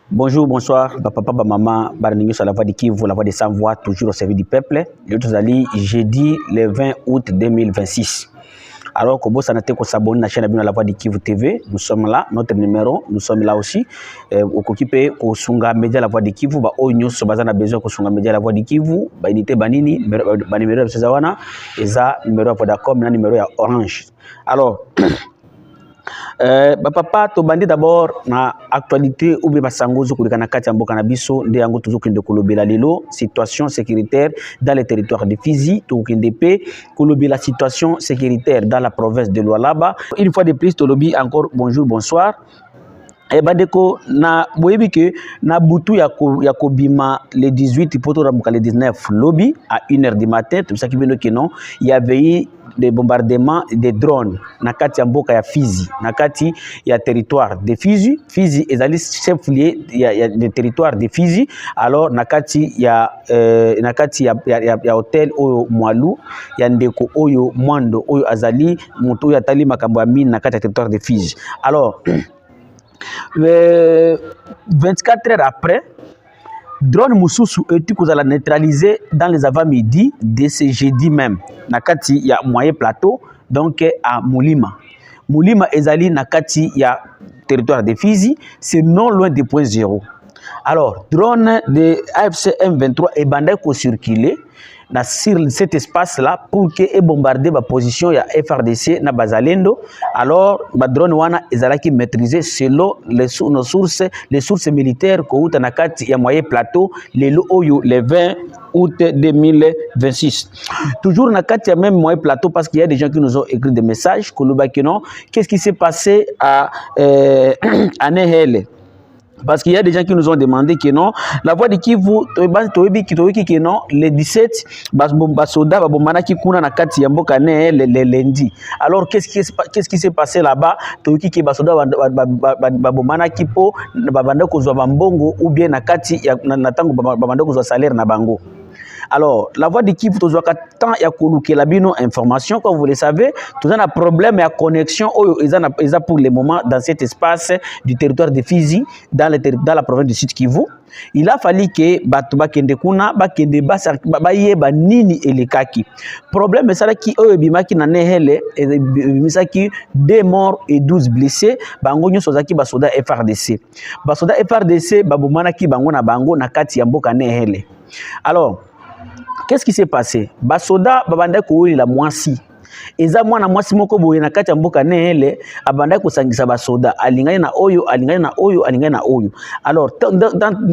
Bonjour, bonsoir, papa, maman, Barnigno sur la voix de Kivu, la voix des sans-voix, toujours au service du peuple. Le allez jeudi le 20 août 2026. Alors, comme vous avez s'abonner à la chaîne de la voix de Kivu TV, nous sommes là, notre numéro, nous sommes là aussi. Au occupé au Sunga Média la voix de Kivu, bah au news sur bazana besoin au Sunga Média la voix de Kivu, bah unité banini, bah numéro de Cezawana, et ça numéro de Vodacom, numéro de Orange. Alors. Papa to bandi d'abord na actualité ou bien basangozo kulika na kati ya mboka na biso nde yango tozokende kolobela lelo situation sécuritaire dans les territoires de Fizi tokende pe kolobela situation sécuritaire dans la province de Lualaba. Une fois de plus tolobi encore bonjour bonsoir. Et bandeko na boyebi que na butu ya kobima le 18 poto ramuka le 19 lobby à 1h du matin tout ça qui veut que non il y avait eu des bombardements des drones na kati ya mboka ya Fizi na kati ya territoire de Fizi ezali chef lié ya des territoires de Fizi alors na kati ya hotel oyo Mwalu ya ndeko oyo Mwando oyo azali moto oyo atali makambo ya mine na kati ya territoire de Fizi alors 24 heures après, drone Moussoussou est neutralisé dans les avant-midi de ce jeudi même. Nakati ya moyen plateau, donc à Moulima. Moulima ezali nakati ya territoire de Fizi, c'est non loin de point zéro. Alors, drone de AFC M23 est bandé pour circuler sur cet espace-là pour que bombarder la position ya FRDC na Bazalendo. Alors, ba drone wana ezalaki maîtriser selon les sources militaires ko uta nakati ya moyen plateau le 20 août 2026. Toujours nakati ya même moyen plateau parce qu'il y a des gens qui nous ont écrit des messages qu'est-ce qui s'est passé à Nehele. Parce qu'il y a des gens qui nous ont demandé que non, la voix de Kivu, que non, le 17, Basoda, Babomana qui kuna na kati ya mboka ne le lundi. Alors qu'est-ce qui s'est passé là-bas? Toki ki Basoda Babomana qui po babanda kozwa bambongo ou bien na kati ya na tango babanda kozwa salaire na bango. Alors, la voix de Kivu, tout tant ya koluke la bino information, comme vous le savez, tout un problème ya connexion pour le moment dans cet espace du territoire de Fizi, dans la province du Sud Kivu. Il a fallu que batuba kende kuna bakende ba nini elekaki. Problème c'est qui bimaki na nehele misaki 2 morts et 12 blessés bango nyo sozaki basoda FRDC. Basoda FRDC babomana ki bango na bango na kati ya mboka nehele. Alors qu'est-ce qui s'est passé? Basoda babanda ko la mwasi. Eza mwana mwasi moko boye na kati ya mboka nehele abanda ko sangisa basoda alingana na oyo alors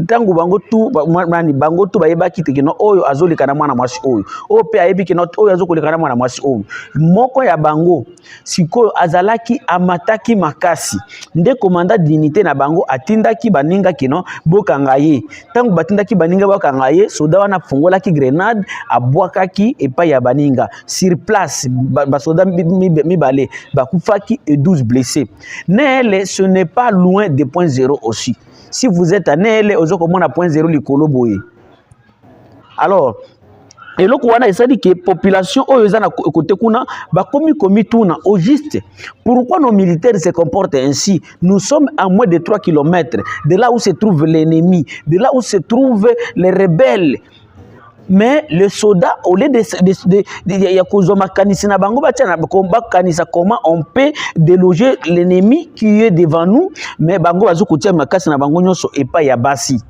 tangu bango tu bayebaki te no oyo azolika na mwana mwasi oyo pe ayebi ke no oyo azokolika na mwana mwasi oyo moko ya bango sikoyo azalaki amataki makasi nde komanda dignité na bango atindaki baninga kino bokanga ye tangu batindaki baninga bokanga ye soda wana fungolaki grenade abwakaki epai ya baninga sur place basoda mibale bakufaki et 12 blessés. Nele ce n'est pas loin de point zéro aussi. Si vous êtes à Nele ozokomona point zéro likolo boye. Alors et le Kouana il dit que population oyozana côté kuna bakomi tuna au juste pourquoi nos militaires se comportent ainsi. Nous sommes à moins de 3 km de là où se trouve l'ennemi, de là où se trouvent les rebelles. Mais le soldat, au lieu comment on peut déloger l'ennemi qui est devant nous, mais bango bazukutia makasi na bango nyonso epa ya basi.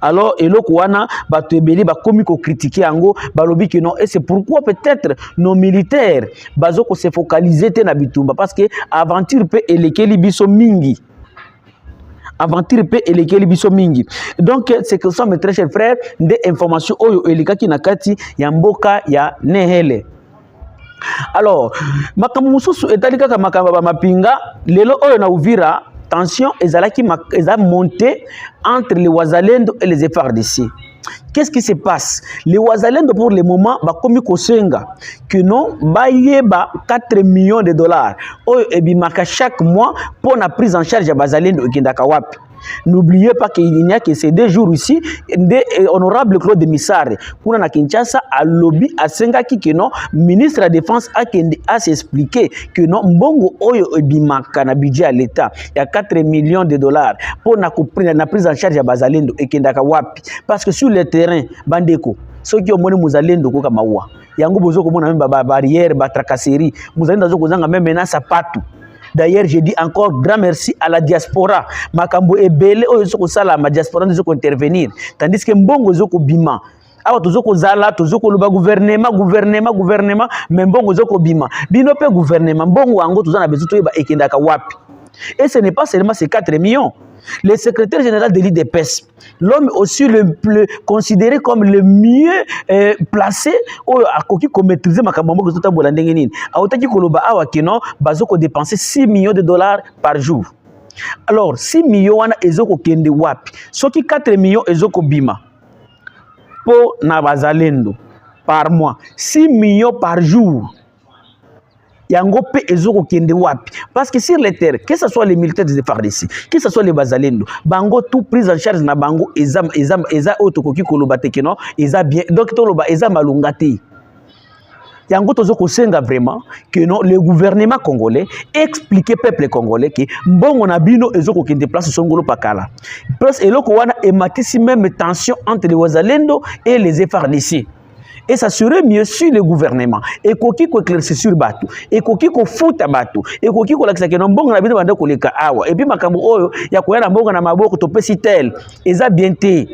Alors eloko wana bato ebeli bakomi ko critiquer yango balobi que non et c'est pourquoi peut-être nos militaires bazoko se focaliser te na bitumba parce que aventure peut elekeli biso mingi. Aventure pe elekeli biso mingi. Donc c'est que ça mes très chers frères des informations oyo elikaki na kati ya mboka ya Nehele. Alors makambo mususu etalika ka makambo ba mapinga lelo oyo na Uvira tension ezalaki monté entre les Wazalendo et les FRDC. Qu'est-ce qui se passe? Les Wazalendo pour le moment bakomi kosenga que non bayeba 4 millions de dollars oyo ebimaka chaque mois pour la prise en charge ya Bazalendo ekendaka wapi. N'oubliez pas qu'il n'y a que ces 2 jours ici, honorable Claude Missare, pour na Kinshasa, à lobby, à Sengaki, que non, ministre de la Défense a s'expliqué que non, Mbongo Oyo Ebimaka na budget à l'État, il y a 4 millions de dollars pour la prise en charge à Bazalendo et Kendaka Wapi. Parce que sur le terrain, Bandeko, ceux qui ont monnaie Mouzalendo Kokamawa, yango bozo ko mona même barrière, tracasserie, Mouzalendo zo kozanga même menace à patou. D'ailleurs, je dis encore grand merci à la diaspora. Makambo ebele oyo zoko sala ma diaspora zoko intervenir. Tandis que Mbongo zoko bima. Awa tozoko zala, tozoko luba gouvernement, mais Mbongo zoko bima. Bino pe gouvernement, Mbongo ango tozana besoin to yeba ekendaka wapi. Et ce n'est pas seulement ces 4 millions. Le secrétaire général de l'IDPS, l'homme aussi considéré comme le mieux placé, à qui maîtriser ma kamambo que tout a ndenge a otaki koloba awa kino bazoko dépenser 6 millions de dollars par jour. Alors 6 millions wana ezoko kende wapi? Soki 4 millions ezoko bima po na bazalendo par mois, 6 millions par jour. Yango pe ezoko kende wapi? Parce que sur les terres, que ce soit les militaires des FARDC, que ce soit les bazalendo, bango tout prise en charge na bango eza otokoki koloba tekeno, eza bien. Donc toloba eza malungate. Yango tozoko senga vraiment que non le gouvernement congolais expliquer peuple congolais que mbongo na bino ezoko kende place songolo pakala. Plus eloko wana ematisi même tension entre les bazalendo et les FARDC. Et ça serait mieux si le gouvernement et koki ko éclaircir sur bateau et koki ko futa bateau et koki ko lakisa ke mbongo na bino banda ko leka awa et puis makambo oyo ya ko yana mbongo na maboko to pesi tel eza bien te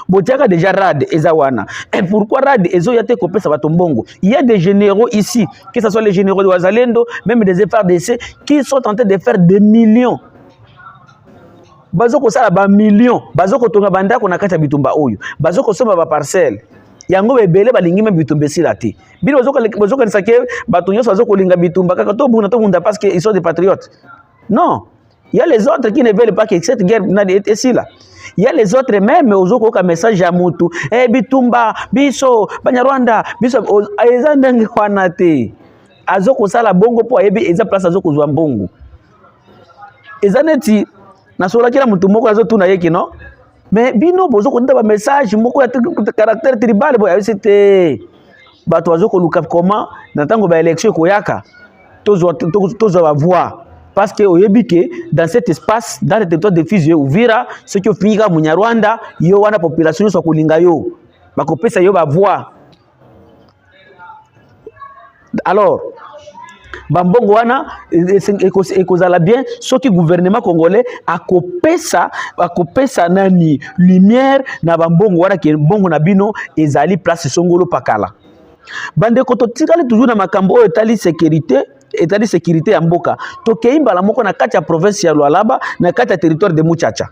botiaka déjà rad eza wana. Et pourquoi rad ezo yate ko pesa bato mbongo? Il y a des généraux ici, que ce soit les généraux de Wazalendo, même des FARDC qui sont en train de faire des millions. Bazoko sala ba millions, bazoko tonga bandako na kati ya bitumba oyo, bazoko soma ba parcelle. Yango bebele balingi me bitumba silate. Bino bazoko nisake bato nyonso bazoko linga bitumba kaka to bunda parce que ils sont des patriotes. Non, il y a les autres qui ne veulent pas que cette guerre n'ait ici là. Il y a les autres même ozoko ka message ya mutu, bitumba, biso, banyarwanda, biso eza ndenge wana te. Azoko sala bongo po ayebi eza place azoko zwa mbongo. Eza neti na sola kila mutu moko azo tuna yeki no, mais bino bozo ko ndaba message moko ya caractère tribal bo ya c'était bato azoko luka comment na tango ba élection ko yaka tozo va voir parce que oyebi que dans cet espace dans le territoire de Fizi Uvira ce qui ofika munyarwanda yo wana population so ko linga yo bakopesa yo ba voir. Alors bambongo wana ekozala bien soki gouvernement congolais akopesa nani lumière na bambongo wana ke bongo na bino ezali place songolo pakala. Bande koto tikali toujours na makambo oyo etali sécurité ya mboka tokeimba la moko na kati ya province ya Lualaba na kati ya territoire de Muchacha.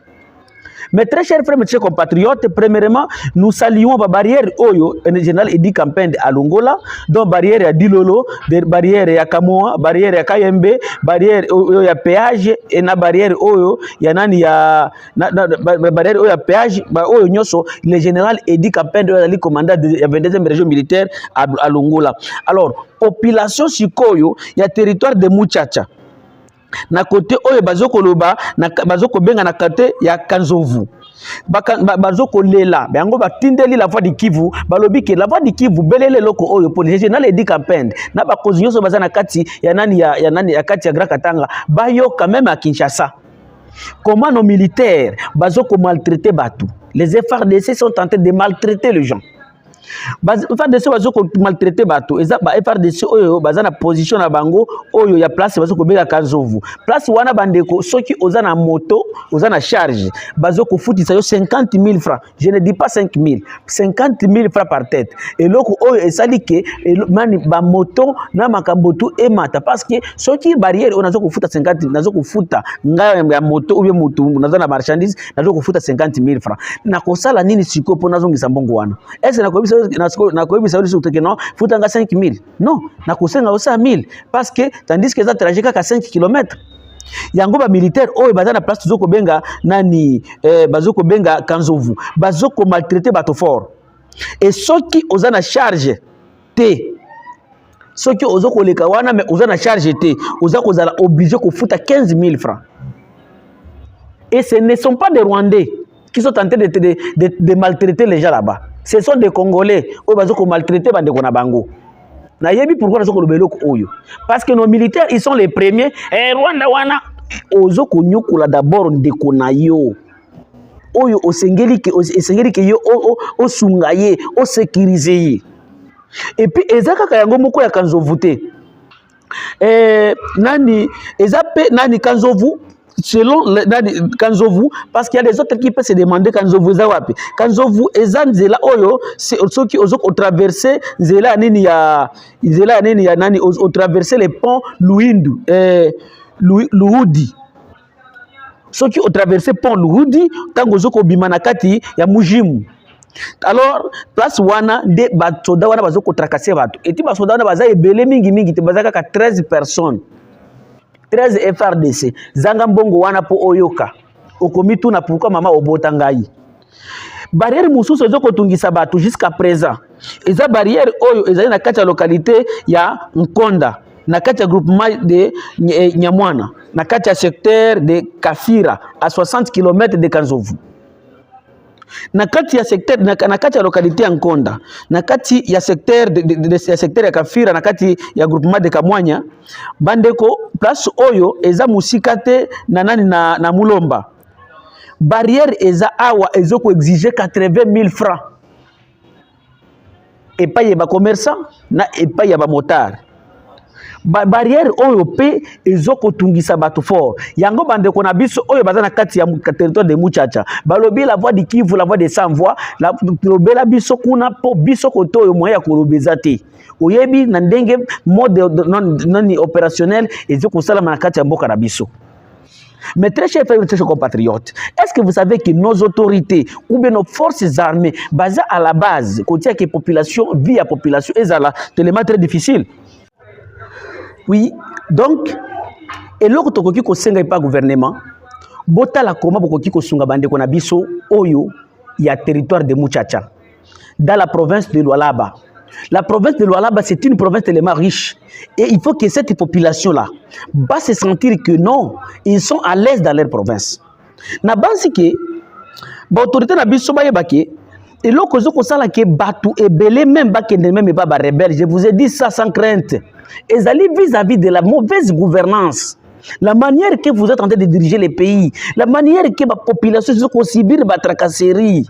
Mes très chers frères, mes chers compatriotes, premièrement, nous saluons la barrière Oyo, en général, Edi Campagne à Longola, donc barrière à Dilolo, barrière à Kamoa, barrière à Kayembe, barrière Oyo à péage, et na barrière Oyo, Yanani à barrière Oyo à péage, Oyo Nyoso, le général Edi Campagne, le commandant de la 22e région militaire à Longola. Alors, population Sikoyo, il y a territoire de Muchacha. Na côté oyo bazoko loba na bazoko benga na côté ya Kanzovu bazoko lela bango batindeli la voie du Kivu balobi ke la voie du Kivu belele loko oyo pour les général Edi Campagne na ba kozinyoso bazana kati ya nani ya kati ya Grand Katanga bayo quand même à Kinshasa. Comment nos militaires bazoko maltraiter batu, les FARDC sont en train de maltraiter les gens. FARDC bazoko maltraiter bato eza ba FARDC oyo bazana position na bango oyo ya place bazoko bela Kanzovu place wana bandeko soki ozana moto ozana charge bazoko futisa yo 50 000 francs, je ne dis pas 5 000, 50 000 francs par tête et loko oyo esali ke mani ba moto na makambo tu emata parce que soki barrière on azoko futa 50 nazoko futa ngaya ya moto ou bien moto nazana marchandise nazoko futa 50 000 francs na kosala nini siko po nazongisa mbongo wana est-ce na koyebisa biso te que non futanga 5 000 non na kosenga osa 1000 parce que tandis que ça trajet ka 5 km yango ba militaire oyo bazana place tuzoko benga nani bazoko benga Kanzovu bazoko maltraiter bato fort et soki ozana charge te soki ozoko leka wana mais ozana charge te ozako zala obligé ko futa 15 000 francs Et ce ne sont pas des Rwandais qui sont en train de maltraiter les gens là-bas. Ce sont des Congolais qui ont maltraité les Bango. Pourquoi parce que nos militaires, ils sont les premiers. Rwanda, wana. Ozo konyokula d'abord ndeko na yo. Oyo osengeli ke yo o sungaye, o sécuriser. Et puis ezaka kayango moko ya kanzovu te. Nani ezape nani kanzovu selon kanzovu parce qu'il y a des autres qui peuvent se demander kanzovu za wapi. Kanzovu ezanzela oyo c'est ceux qui osoko traverser zela nini ya nani o traverser les ponts Luindu Luhudi. Ceux qui ont traversé pont Luhudi tant que bimanakati ya mujimu. Alors place wana de basoda wana bazoko tracasser bato. Et ti basoda wana baza ebele mingi te bazaka ka 13 personnes. 13 FRDC. Zanga mbongo wana po oyoka. Okomitu na pourquoi mama obota ngai. Barrière mususu ezoko tungisa bato jusqu'à présent. Eza barrière oyo ezali na kati ya localité ya Nkonda. Na kati ya groupement de Nyamwana. Na kati ya secteur de Kafira à 60 km de Kanzovu. Na kati ya secteur na kati ya localité ya Nkonda, na kati ya secteur secteur ya Kafira na kati ya groupement de Kamwanya, bandeko place oyo eza musikate na nani na Mulomba. Barrière eza awa ezoko exiger 80 000 francs. Et pas yeba commerçant na et pas yeba motard. Barrière oyo pe ezoko tungisa bato fort. Yango bande kona biso oyo baza na kati ya territoire de Muchacha. Balobi la voix de Kivu, la voix de sans voix, la lobela biso kuna po biso koto yo moya ko lobeza te. Oyebi na ndenge mode non opérationnel ezoko sala na kati ya mboka na biso. Mes très chers frères et chers compatriotes, est-ce que vous savez que nos autorités ou bien nos forces armées basées à la base, côté que population vit à population, est tellement très difficile? Oui, donc, et l'autre tokoki ko senga pas gouvernement, bota la koma bokoki ko sunga bande kona biso oyo ya territoire de Muchacha dans la province de Lualaba. La province de Lualaba, c'est une province tellement riche. Et il faut que cette population-là va se sentir que non, ils sont à l'aise dans leur province. Na basi ke, ba autorité na biso ba yebake, et l'autre chose ça là que batu et belé même ba kende même pas ba rebelle. Je vous ai dit ça sans crainte. Et ça vis-à-vis de la mauvaise gouvernance. La manière que vous êtes en train de diriger les pays, la manière que la population se subir la tracasserie.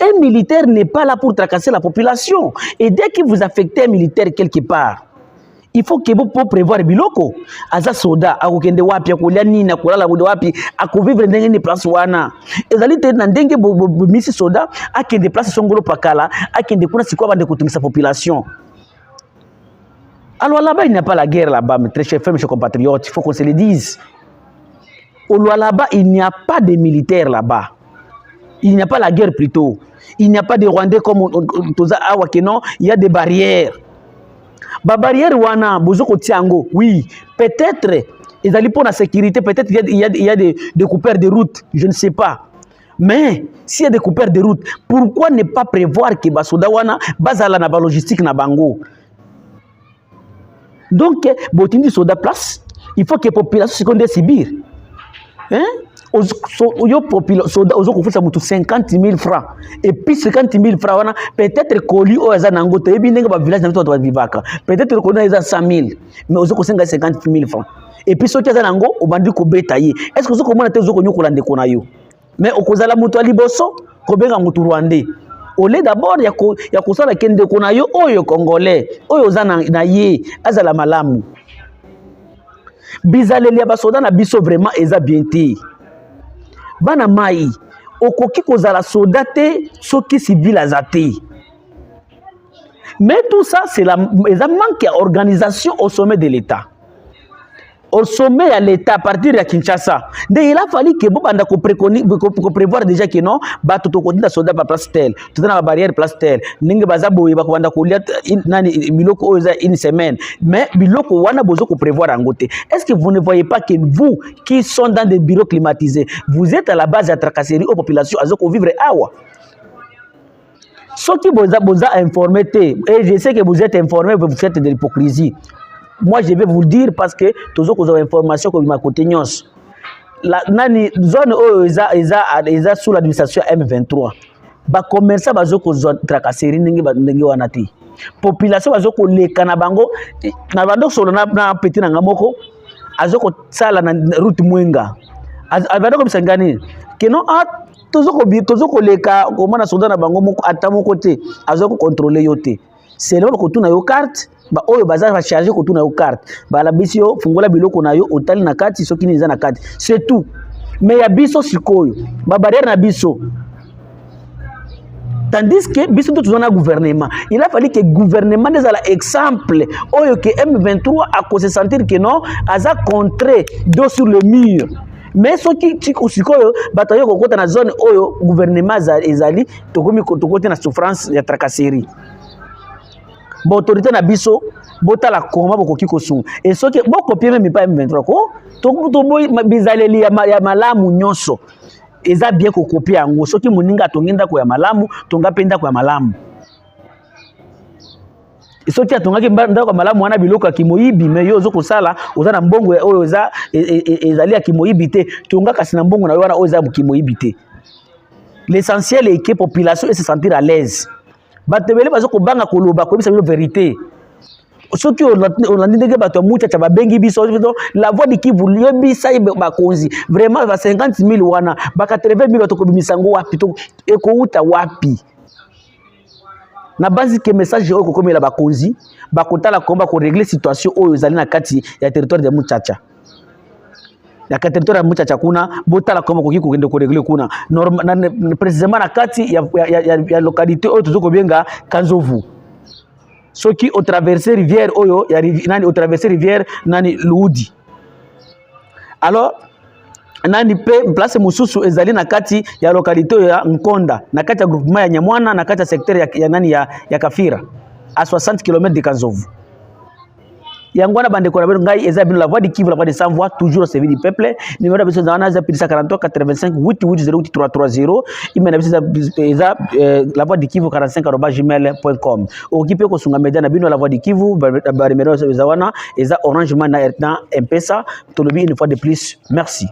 Un militaire n'est pas là pour tracasser la population. Et dès que vous affectez un militaire quelque part, il faut que vous prévoir biloko. Aza soda, akokende wapi, akolia nini, akolala wapi, akovivre ndenge ni place wana. Ezali te na ndenge misi soda, akende place songolo pakala, akende kuna sikwa bande kotumisa population. Alors là-bas, il n'y a pas la guerre là-bas, mes très chers frères, mes chers compatriotes, il faut qu'on se le dise. Au là-bas, il n'y a pas de militaires là-bas. Il n'y a pas la guerre plutôt. Il n'y a pas de Rwandais comme Toza Awakeno, il y a des barrières. Ba barrière wana, bozoko tiango, oui, peut-être, ils allaient pour la sécurité, peut-être il y a des coupeurs de route, je ne sais pas. Mais s'il y a des coupeurs de route, pourquoi ne pas prévoir que Basoda wana, bazala na ba logistique na bango? Donc, botindi soda place, il faut que la population secondaire Sibir. Hein? Yo soda ozo kufusa mutu 50 000 francs. Et puis 50 000 francs, peut-être koli o eza nango te ebi ndenge ba village na to vivaka. Peut-être koli eza 100 000, mais ozo kusenga 50 000 francs. Et puis soki eza nango obandi ko betaye. Est-ce que ozo komona te ozo konyokola ndeko na yo? Mais okozala mutu aliboso ko benga mutu rwandais. Ole d'abord ya kosala kende kona yo oyo congolais oyo za na ye azala malamu bizaleli ya basoda na biso vraiment eza bien te bana mai okoki kozala soda te soki civil azate. Mais tout ça c'est eza manque d'organisation au sommet de l'État. Au sommet à l'État, à partir de Kinshasa, il a fallu que Bobanda prévoir déjà que non, tout au côté de soldat par place tel, tout dans la barrière place tel, n'inge bazabo iba kwanda kulia nani biloko oza une semaine, mais biloko wana bozo ko prévoir en côté. Est-ce que vous ne voyez pas que vous qui sont dans des bureaux climatisés, vous êtes à la base de la tracasserie aux populations azoko vivre awa? Ce qui vous a informé, et je sais que vous êtes informé, vous faites de l'hypocrisie. Moi, je vais vous le dire parce que tous les informations comme ma côté nyos. la nani zone oyo eza sous l'administration M23 ba commerçant bazoko tracasserie ndenge wana te population bazoko leka na bango na bando solo na petit na ngamoko azoko sala na route mwenga abadoko bisangani keno tozoko leka komana soda na bango moko atamoko te azoko contrôler yo te c'est là ko tuna yo carte ba oyo baza va charger ko tuna yo carte ba la bisio fungola biloko na yo otali na kati soki ni za na kati c'est tout mais ya biso sikoyo ba barrière na biso. Tandis que biso tout na gouvernement il a fallu que gouvernement des ala exemple oyo que M23 a se sentir que non aza contré dos sur le mur mais soki tiko sikoyo batayo ko kota na zone oyo gouvernement ezali tokomi kote na souffrance ya tracasserie ba autorité na biso botala koma bokoki kosunga et soki bokopie même pas M23 ko to boy bizaleli ya malamu nyonso eza bien ko copier yango soki moninga tongenda ko ya malamu tonga penda ko ya malamu soki atongaki ndako malamu wana biloko ya kimoyibi mais yo zoko sala oza na mbongo oyo ezali ya kimoyibi te tonga kasi na mbongo na yo wana oyo za kimoyibi te. L'essentiel est que population se sentir à l'aise batebele bazoko banga koloba ko bisa vérité soki olandi ndenge bato mucha cha babengi biso la voix de Kivu yebisa bakonzi vraiment ba 50,000 wana ba 80,000 bato ko bimisango wapi to ekouta wapi na base que message oyo kokomela bakonzi bakotala komba ko régler situation oyo ezali na kati ya territoire de Muchacha ya territoire ya Muchacha kuna botala komba ko kikokende ko régler kuna précisément na kati ya localité oyo tozoko benga Kanzovu soki au traverser rivière oyo ya nani au traverser rivière nani Luudi alors nani pe place mususu ezali na kati ya localité ya Nkonda na kati ya groupement ya Nyamwana na kati ya secteur ya nani ya Kafira à 60 km de Kanzovu yangwana bande ko rabelo ngai eza bino la voix de Kivu la voix de sans voix toujours au service du peuple numéro de besoin za pisa 43 85 88 0330 email eza la voix de Kivu 45@gmail.com okipe ko sunga media na bino la voix de Kivu ba numéro za wana eza Orange Man na M-Pesa tolobi une fois de plus merci.